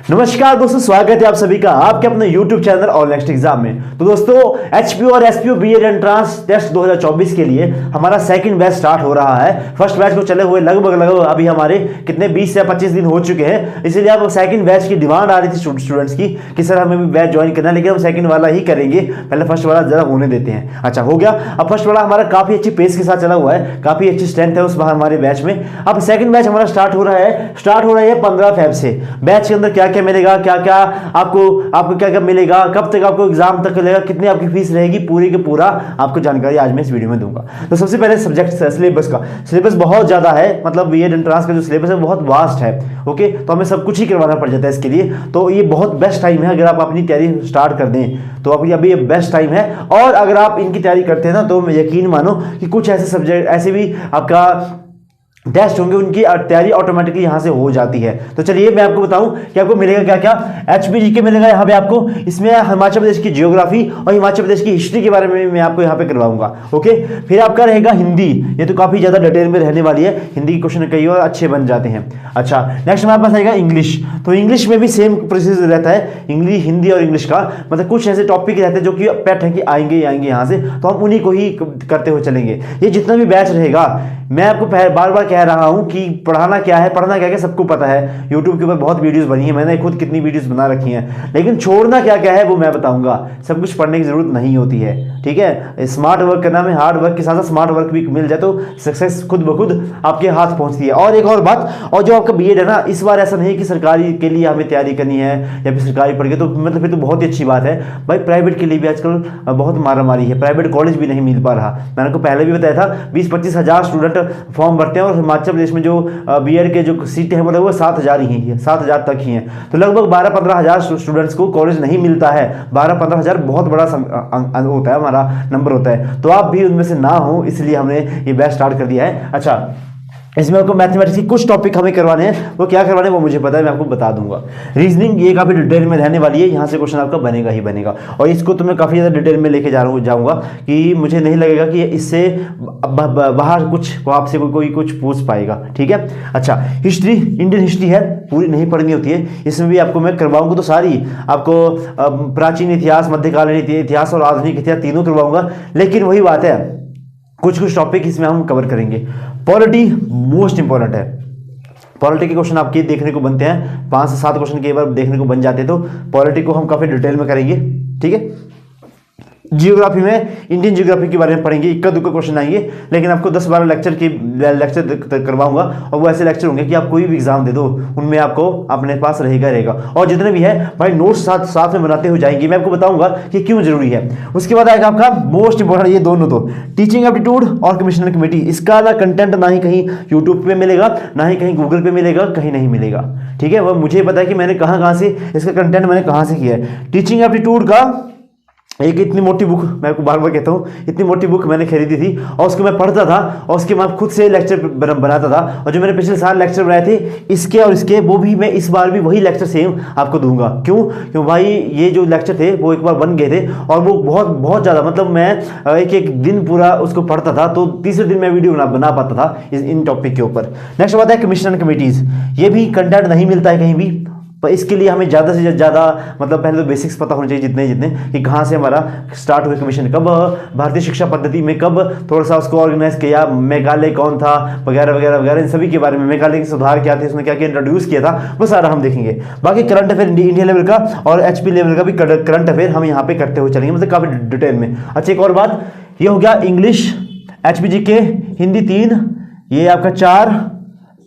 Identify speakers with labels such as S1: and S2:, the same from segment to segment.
S1: नमस्कार दोस्तों, स्वागत है आप सभी का आपके अपने YouTube चैनल और नेक्स्ट एग्जाम में। तो दोस्तों एचपीओ और एसपीओ बीएड एंट्रेंस टेस्ट 2024 के लिए हमारा सेकंड बैच स्टार्ट हो रहा है। फर्स्ट बैच को चले हुए लगभग अभी हमारे कितने 20 से 25 दिन हो चुके हैं। इसीलिए अब सेकंड बैच की डिमांड आ रही थी स्टूडेंट्स की कि सर हमें भी बैच ज्वाइन करना है, लेकिन हम सेकंड वाला ही करेंगे, पहले फर्स्ट वाला जरा होने देते हैं। अच्छा हो गया। अब फर्स्ट वाला हमारा काफी अच्छी पेस के साथ चला हुआ है, काफी अच्छी स्ट्रेंथ है उस हमारे बैच में। अब सेकंड बैच हमारा स्टार्ट हो रहा है 15 फेब से। बैच के अंदर क्या क्या मिलेगा, क्या क्या आपको क्या क्या मिलेगा, कब तक आपको एग्जाम तक मिलेगा, कितनी आपकी फीस रहेगी, पूरी के पूरा आपको जानकारी आज मैं इस वीडियो में दूंगा। तो सबसे पहले सब्जेक्ट सिलेबस का। सिलेबस बहुत ज्यादा है, मतलब बीएड एंट्रेंस का जो सिलेबस है बहुत वास्ट है। ओके, तो हमें सब कुछ ही करवाना पड़ जाता है इसके लिए। तो ये बहुत बेस्ट टाइम है, अगर आप अपनी तैयारी स्टार्ट कर दें तो अभी ये बेस्ट टाइम है। और अगर आप इनकी तैयारी करते हैं ना, तो यकीन मानो कि कुछ ऐसे सब्जेक्ट ऐसे भी आपका टेस्ट होंगे, उनकी तैयारी ऑटोमेटिकली यहां से हो जाती है। तो चलिए मैं आपको बताऊं कि आपको मिलेगा क्या क्या। एचपीजी के मिलेगा यहाँ पे आपको, इसमें हिमाचल प्रदेश की ज्योग्राफी और हिमाचल प्रदेश की हिस्ट्री के बारे में मैं आपको यहाँ पे करवाऊंगा। ओके, फिर आपका रहेगा हिंदी, ये तो काफी ज्यादा डिटेल में रहने वाली है। हिंदी के क्वेश्चन कई और अच्छे बन जाते हैं। अच्छा, नेक्स्ट हमारे पास आएगा इंग्लिश। तो इंग्लिश में भी सेम प्रोसीजर रहता है, इंग्लिश हिंदी और इंग्लिश का। मतलब कुछ ऐसे टॉपिक रहते हैं जो कि पेट है कि आएंगे यहाँ से, तो हम उन्हीं को ही करते हुए चलेंगे। ये जितना भी बैच रहेगा, मैं आपको बार बार कह रहा हूं कि पढ़ना क्या है सबको पता है। YouTube के ऊपर बहुत वीडियोस बनी है, मैंने खुद कितनी वीडियोस बना रखी हैं, लेकिन छोड़ना क्या क्या है वो मैं बताऊंगा। सब कुछ पढ़ने की जरूरत नहीं होती है, ठीक है। स्मार्ट वर्क करना में हार्ड वर्क के साथ साथ स्मार्ट वर्क भी मिल जाए तो सक्सेस खुद ब खुद आपके हाथ पहुंचती है। और एक और बात, और जो आपका बीएड है ना, इस बार ऐसा नहीं है कि सरकारी के लिए हमें तैयारी करनी है या फिर सरकारी पढ़ के, तो मतलब फिर तो बहुत ही अच्छी बात है भाई। प्राइवेट के लिए भी आजकल बहुत मारामारी है, प्राइवेट कॉलेज भी नहीं मिल पा रहा। मैंने आपको पहले भी बताया था 20-25 हज़ार स्टूडेंट फॉर्म भरते हैं और हिमाचल प्रदेश में जो बीएड के जो सीटें हैं वो 7,000 ही है, 7,000 तक ही हैं। तो लगभग 12-15 हज़ार स्टूडेंट्स को कॉलेज नहीं मिलता है। 12-15 हज़ार बहुत बड़ा होता है, हमारा नंबर होता है। तो आप भी उनमें से ना हो, इसलिए हमने ये बैच स्टार्ट कर दिया है। अच्छा, इसमें आपको मैथमेटिक्स की कुछ टॉपिक हमें करवाने हैं, वो क्या करवाने हैं वो मुझे पता है, मैं आपको बता दूंगा। रीजनिंग ये काफी डिटेल में रहने वाली है, यहाँ से क्वेश्चन आपका बनेगा ही बनेगा। और इसको तो मैं काफी ज्यादा डिटेल में लेके जाऊंगा कि मुझे नहीं लगेगा कि इससे बाहर कुछ आपसे कोई कुछ पूछ पाएगा, ठीक है। अच्छा, हिस्ट्री, इंडियन हिस्ट्री है, पूरी नहीं पढ़नी होती है, इसमें भी आपको मैं करवाऊंगा। तो सारी आपको प्राचीन इतिहास, मध्यकालीन इतिहास और आधुनिक इतिहास तीनों करवाऊंगा। लेकिन वही बात है, कुछ टॉपिक इसमें हम कवर करेंगे। पॉलिटी मोस्ट इंपॉर्टेंट है। पॉलिटी के क्वेश्चन आपके देखने को बनते हैं, 5 से 7 क्वेश्चन के बार देखने को बन जाते हैं। तो पॉलिटी को हम काफी डिटेल में करेंगे, ठीक है। जियोग्राफी में इंडियन जियोग्राफी के बारे में पढ़ेंगे, इक्का दुक्का क्वेश्चन आएंगे, लेकिन आपको 10-12 लेक्चर करवाऊंगा। और वो ऐसे लेक्चर होंगे कि आप कोई भी एग्जाम दे दो, उनमें आपको अपने पास रहेगा। और जितने भी है भाई नोट्स साथ में बनाते हो जाएंगे, मैं आपको बताऊंगा कि क्यों जरूरी है। उसके बाद आएगा आपका मोस्ट इंपॉर्टेंट, ये दोनों तो टीचिंग एप्टीट्यूड और कमिश्नर कमेटी। इसका ना कंटेंट ना ही कहीं यूट्यूब पे मिलेगा, ना ही कहीं गूगल पे मिलेगा, कहीं नहीं मिलेगा, ठीक है। वह मुझे पता है कि मैंने कहां से इसका कंटेंट मैंने कहां से किया है। टीचिंग एप्टीट्यूड का एक इतनी मोटी बुक, मैं आपको बार बार कहता हूँ, इतनी मोटी बुक मैंने खरीदी थी और उसको मैं पढ़ता था और उसके मैं खुद से लेक्चर बनाता था। और जो मैंने पिछले साल लेक्चर बनाए थे इसके और इसके, वो भी मैं इस बार भी वही लेक्चर सेम आपको दूंगा। क्यों भाई, ये जो लेक्चर थे वो एक बार बन गए थे और वो बहुत ज़्यादा, मतलब मैं एक दिन पूरा उसको पढ़ता था, तो तीसरे दिन मैं वीडियो बना पाता था इन टॉपिक के ऊपर। नेक्स्ट बात है कमिश्नर कमेटीज। ये भी कंटेंट नहीं मिलता है कहीं भी, पर इसके लिए हमें ज़्यादा से ज़्यादा, मतलब पहले तो बेसिक्स पता होने चाहिए जितने कि कहाँ से हमारा स्टार्ट हुआ कमीशन, कब भारतीय शिक्षा पद्धति में कब थोड़ा सा उसको ऑर्गेनाइज किया, मेघालय कौन था, वगैरह वगैरह वगैरह, इन सभी के बारे में, मेघालय के सुधार क्या थे, उसने क्या क्या इंट्रोड्यूस किया था, वो सारा हम देखेंगे। बाकी करंट अफेयर इंडिया लेवल का और एचपी लेवल का भी करंट अफेयर हम यहाँ पे करते हुए चलेंगे, मतलब काफ़ी डिटेल में। अच्छा, एक और बात, ये हो गया इंग्लिश, एचपीजी के, हिंदी 3, ये आपका 4,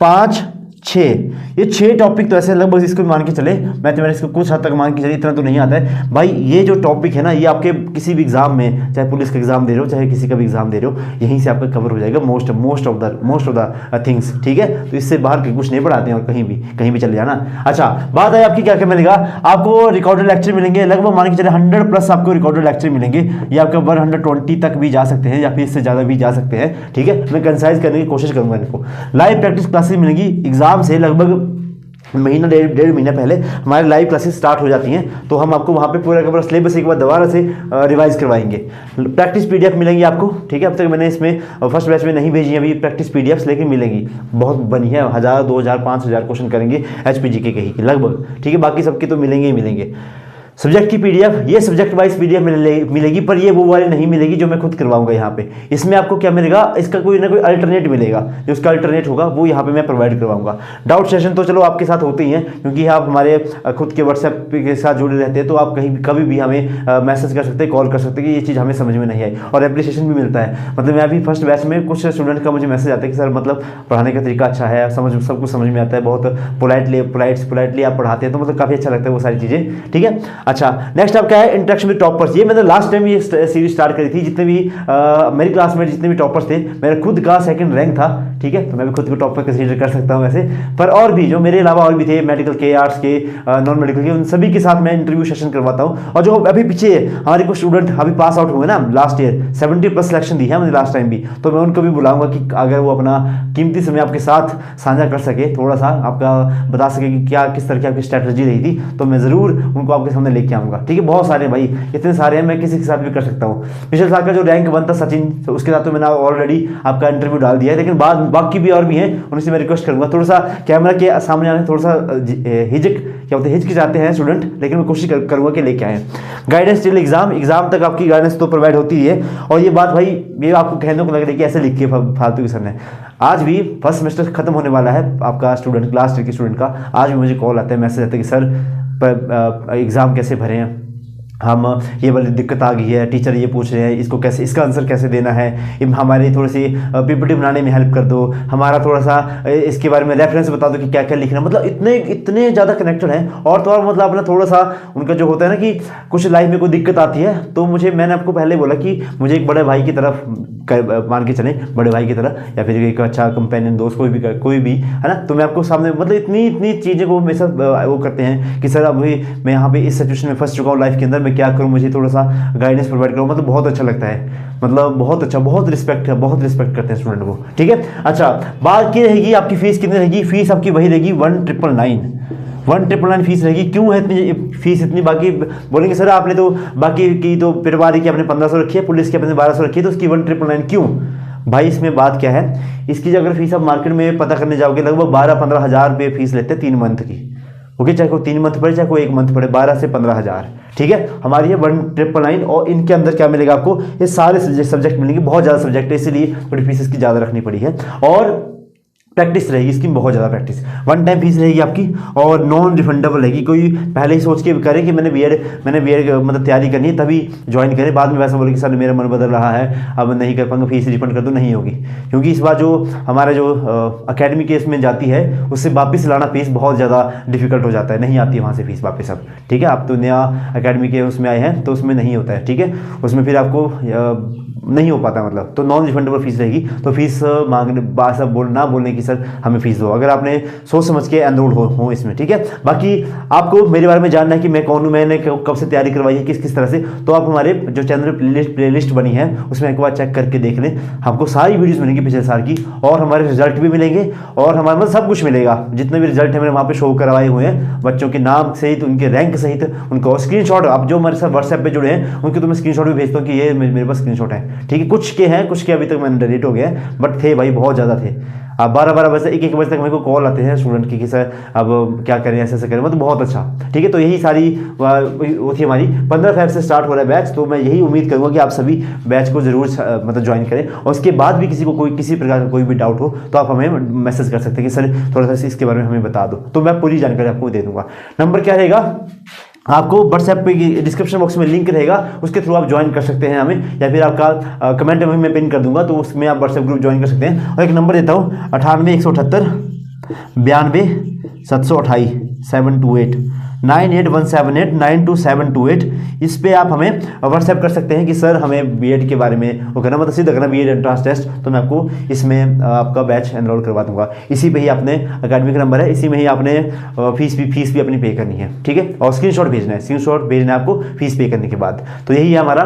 S1: 5, 6, ये 6 टॉपिक तो ऐसे लगभग इसको मान के चले, मैथमेटिक्स को कुछ हद तक मान के चले, इतना तो नहीं आता है भाई। ये जो टॉपिक है ना, ये आपके किसी भी एग्जाम में, चाहे पुलिस का एग्जाम दे रहे हो, चाहे किसी का भी एग्जाम दे रहे हो, यहीं से आपका कवर हो जाएगा मोस्ट ऑफ द थिंग्स, ठीक है। तो इससे बाहर के कुछ नहीं पढ़ाते हैं और कहीं भी चले जाना। अच्छा, बात है आपकी क्या क्या मिलेगा। आपको रिकॉर्डेड लेक्चर मिलेंगे, लगभग मान के चले 100+ आपको रिकॉर्डेड लेक्चर मिलेंगे। ये आपका 120 तक भी जा सकते हैं या फिर इससे ज़्यादा भी जा सकते हैं, ठीक है। मैं कंसाइज करने की कोशिश करूंगा इनको। लाइव प्रैक्टिस क्लासेस मिलेंगी एग्जाम से लगभग महीना डेढ़ महीना पहले हमारे लाइव क्लासेस स्टार्ट हो जाती हैं, तो हम आपको वहाँ पे पूरा का पूरा सिलेबस एक बार दोबारा से रिवाइज करवाएंगे। प्रैक्टिस पीडीएफ मिलेंगी आपको, ठीक है। अब तक मैंने इसमें फर्स्ट बैच में नहीं भेजी है अभी प्रैक्टिस पीडीएफ्स, लेकिन मिलेंगी बहुत बढ़िया 1000 2000 5000 क्वेश्चन करेंगे HPGK के ही लगभग, ठीक है। बाकी सबके तो मिलेंगे ही मिलेंगे। सब्जेक्ट की पीडीएफ, ये सब्जेक्ट वाइज पीडीएफ मिलेगी, पर ये वो वाली नहीं मिलेगी जो मैं खुद करवाऊंगा यहाँ पे। इसमें आपको क्या मिलेगा, इसका कोई ना कोई अल्टरनेट मिलेगा, जो उसका अल्टरनेट होगा वो यहाँ पे मैं प्रोवाइड करवाऊंगा। डाउट सेशन तो चलो आपके साथ होते ही हैं, क्योंकि आप हमारे खुद के व्हाट्सएप के साथ जुड़े रहते हैं, तो आप कहीं कभी भी हमें मैसेज कर सकते हैं, कॉल कर सकते हैं कि ये चीज़ हमें समझ में नहीं आई, और एप्रिसिएशन भी मिलता है। मतलब मैं अभी फर्स्ट बैच में कुछ स्टूडेंट का मुझे मैसेज आता है कि सर मतलब पढ़ाने का तरीका अच्छा है, सब कुछ समझ में आता है, बहुत पोलाइटली आप पढ़ाते हैं, तो मतलब काफ़ी अच्छा लगता है वो सारी चीज़ें, ठीक है। अच्छा, नेक्स्ट क्या है, इंटरेक्शन विद टॉपर्स। ये मैंने लास्ट टाइम ये सीरीज स्टार्ट करी थी, जितने भी मेरी क्लास में जितने भी टॉपर्स थे, मेरा खुद का 2nd रैंक था, ठीक है, तो मैं भी खुद को टॉपर कंसीडर कर सकता हूँ वैसे। पर और भी जो मेरे अलावा और भी थे, मेडिकल के, आर्ट्स के, नॉन मेडिकल के, उन सभी के साथ मैं इंटरव्यू सेशन करवाता हूँ। और जो अभी पीछे हमारे कुछ स्टूडेंट अभी पास आउट हुए ना लास्ट ईयर, 70+ सिलेक्शन दी है मैंने लास्ट टाइम भी, तो मैं उनको भी बुलाऊंगा कि अगर वो अपना कीमती समय आपके साथ साझा कर सके, थोड़ा सा आपका बता सके कि क्या किस तरह की आपकी स्ट्रैटेजी रही थी, तो मैं ज़रूर उनको आपके सामने लेके आऊँगा, ठीक है। बहुत सारे भाई, इतने सारे हैं, मैं किसी के साथ भी कर सकता हूँ। पिछले साल का जो रैंक 1 था सचिन, तो उसके साथ तो मैंने ऑलरेडी आपका इंटरव्यू डाल दिया है, लेकिन बाकी भी और भी हैं, उनसे मैं रिक्वेस्ट करूंगा थोड़ा सा कैमरा के सामने आने, थोड़ा सा हिचकिचाते हैं स्टूडेंट, लेकिन मैं कोशिश करूंगा कि लेके आए। गाइडेंस टिल एग्जाम तक आपकी गाइडेंस तो प्रोवाइड होती है। और ये बात भाई, ये आपको कहने को लग रहा है कि ऐसे लिख के फालतू की सर ने, आज भी फर्स्ट सेमेस्टर खत्म होने वाला है आपका स्टूडेंट, लास्ट ईयर के स्टूडेंट का, आज भी मुझे कॉल आता है, मैसेज आता है कि सर एग्ज़ाम कैसे भरे हैं, हम ये वाली दिक्कत आ गई है, टीचर ये पूछ रहे हैं, इसको कैसे, इसका आंसर कैसे देना है, हमारी थोड़ी सी PPT बनाने में हेल्प कर दो, हमारा थोड़ा सा इसके बारे में रेफरेंस बता दो कि क्या क्या लिखना। मतलब इतने ज़्यादा कनेक्टेड हैं। और तो और मतलब अपना थोड़ा सा उनका जो होता है ना कि कुछ लाइफ में कोई दिक्कत आती है, तो मैंने आपको पहले बोला कि मुझे एक बड़े भाई की तरफ मान के चलें, बड़े भाई की तरह, या फिर एक अच्छा कंपेनियन दोस्त, कोई भी है ना, तो मैं आपको सामने मतलब इतनी चीज़ें को हमेशा वो करते हैं कि सर अभी मैं यहाँ पे इस सिचुएशन में फंस चुका हूँ लाइफ के अंदर, मैं क्या करूँ, मुझे थोड़ा सा गाइडेंस प्रोवाइड करो। मतलब बहुत अच्छा लगता है, मतलब बहुत अच्छा, बहुत रिस्पेक्ट करते हैं स्टूडेंट को, ठीक है। अच्छा, बात की रहेगी आपकी फीस कितनी रहेगी। फीस आपकी वही रहेगी 1999 फीस रहेगी। क्यों है इतनी फीस इतनी? बाकी बोलेंगे सर आपने तो बाकी की तो पटवारी की आपने 1500 रखी है, पुलिस की आपने 1200 रखी है, तो उसकी 1999 क्यों? भाई इसमें बात क्या है, इसकी अगर फीस आप मार्केट में पता करने जाओगे, लगभग 12-15 हज़ार रुपये फीस लेते हैं 3 मंथ की, ओके। चाहे कोई 3 मंथ पड़े, चाहे कोई 1 मंथ पड़े, 12 से 15 हज़ार, ठीक है। हमारी है 1999। और इनके अंदर क्या मिलेगा आपको, ये सारे सब्जेक्ट मिलेंगे, बहुत ज़्यादा सब्जेक्ट है, इसीलिए थोड़ी फीस इसकी ज़्यादा रखनी पड़ी है। और प्रैक्टिस रहेगी इसकी, बहुत ज़्यादा प्रैक्टिस, 1 टाइम फीस रहेगी आपकी, और नॉन रिफंडेबल रहेगी। कोई पहले ही सोच के करे कि मैंने बीएड मतलब तैयारी करनी है तभी ज्वाइन करे, बाद में वैसा बोले कि सर मेरा मन बदल रहा है, अब नहीं कर पाऊंगा, फीस रिफंड कर दो, नहीं होगी। क्योंकि इस बार जो हमारा जो अकेडमी के इसमें जाती है, उससे वापस लाना फीस बहुत ज़्यादा डिफिकल्ट हो जाता है, नहीं आती वहाँ से फीस वापस अब, ठीक है। आप तो नया अकेडमी के उसमें आए हैं, तो उसमें नहीं होता है, ठीक है। उसमें फिर आपको नहीं हो पाता, मतलब तो नॉन रिफंडेबल फीस रहेगी। तो फीस मांगने ना बोलने की सर हमें फीस दो, अगर आपने सोच समझ के एनरोल हो इसमें, ठीक है। बाकी आपको मेरे बारे में जानना है कि मैं कौन हूँ, मैंने कब से तैयारी करवाई है, किस तरह से, तो आप हमारे जो चैनल प्लेलिस्ट बनी है उसमें एक बार चेक करके देख लें, आपको सारी वीडियोस मिलेंगी पिछले साल की, और हमारे रिजल्ट भी मिलेंगे, और हमारे मतलब सब कुछ मिलेगा। जितने भी रिजल्ट है मैंने वहाँ पे शो करवाए हुए हैं, बच्चों के नाम सहित, उनके रैंक सहित, उनको स्क्रीनशॉट, आप जो हमारे साथ व्हाट्सएप पे जुड़े हैं उनके तो मैं स्क्रीनशॉट भी भेजता हूँ कि ये मेरे पास स्क्रीनशॉट है, ठीक है। कुछ के अभी तक मैंने डिलीट हो गया, बट थे भाई, बहुत ज़्यादा थे। अब 12 बजे 1 बजे तक मेरे को कॉल आते हैं स्टूडेंट की कि सर अब क्या करें, ऐसे करें, मतलब बहुत अच्छा, ठीक है। तो यही सारी वो थी हमारी। 15 फरवरी से स्टार्ट हो रहा है बैच, तो मैं यही उम्मीद करूँगा कि आप सभी बैच को जरूर मतलब ज्वाइन करें। और उसके बाद भी किसी को किसी प्रकार का कोई भी डाउट हो तो आप हमें मैसेज कर सकते हैं कि सर थोड़ा सा इसके बारे में हमें बता दो, तो मैं पूरी जानकारी आपको दे दूँगा। नंबर क्या रहेगा, आपको व्हाट्सएप पे डिस्क्रिप्शन बॉक्स में लिंक रहेगा, उसके थ्रू आप ज्वाइन कर सकते हैं हमें, या फिर आपका कमेंट में मैं पिन कर दूंगा, तो उसमें आप व्हाट्सएप ग्रुप ज्वाइन कर सकते हैं। और एक नंबर देता हूँ 98 178 92 728 728, 9817892728 इस पे आप हमें व्हाट्सएप कर सकते हैं कि सर हमें बीएड के बारे में वो करना, मतलब सीधा करना बीएड एंट्रेंस टेस्ट, तो मैं आपको इसमें आपका बैच एनरोल करवा दूंगा। इसी पे ही आपने अकेडमी का नंबर है, इसी में ही आपने फीस भी अपनी पे करनी है, ठीक है। और स्क्रीनशॉट भेजना है, आपको फीस पे करने के बाद। तो यही है हमारा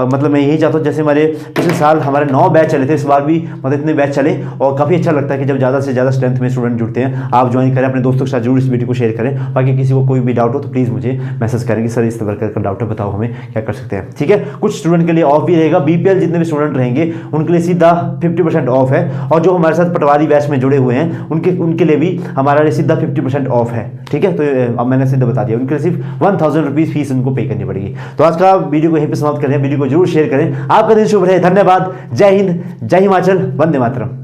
S1: मतलब मैं यही चाहता हूँ, जैसे हमारे पिछले साल हमारे 9 बैच चले थे, इस बार भी मतलब इतने बैच चले और काफ़ी अच्छा लगता है कि जब ज़्यादा से ज़्यादा स्ट्रेंथ में स्टूडेंट जुड़ते हैं। आप ज्वाइन करें, अपने दोस्तों के साथ जरूर इस वीडियो को शेयर करें। बाकी किसी को कोई भी डाउट हो तो प्लीज़ मुझे मैसेज करेंगे, सर इस तरह का डाउट है, बताओ हमें क्या कर सकते हैं, ठीक है। कुछ स्टूडेंट के लिए ऑफ भी रहेगा, बीपीएल जितने भी स्टूडेंट रहेंगे उनके लिए सीधा 50% ऑफ है, और जो हमारे साथ पटवारी बैच में जुड़े हुए हैं उनके लिए भी हमारा सीधा 50% ऑफ है, ठीक है। तो अब मैंने सीधा बता दिया, उनके लिए सिर्फ 1000 रुपीज़ फीस उनको पे करनी पड़ेगी। तो आज का वीडियो को यहीं पर समाप्त करें, वीडियो को जरूर शेयर करें। आपका दिन शुभ रहे, धन्यवाद, जय हिंद, जय हिमाचल, वंदे मातरम।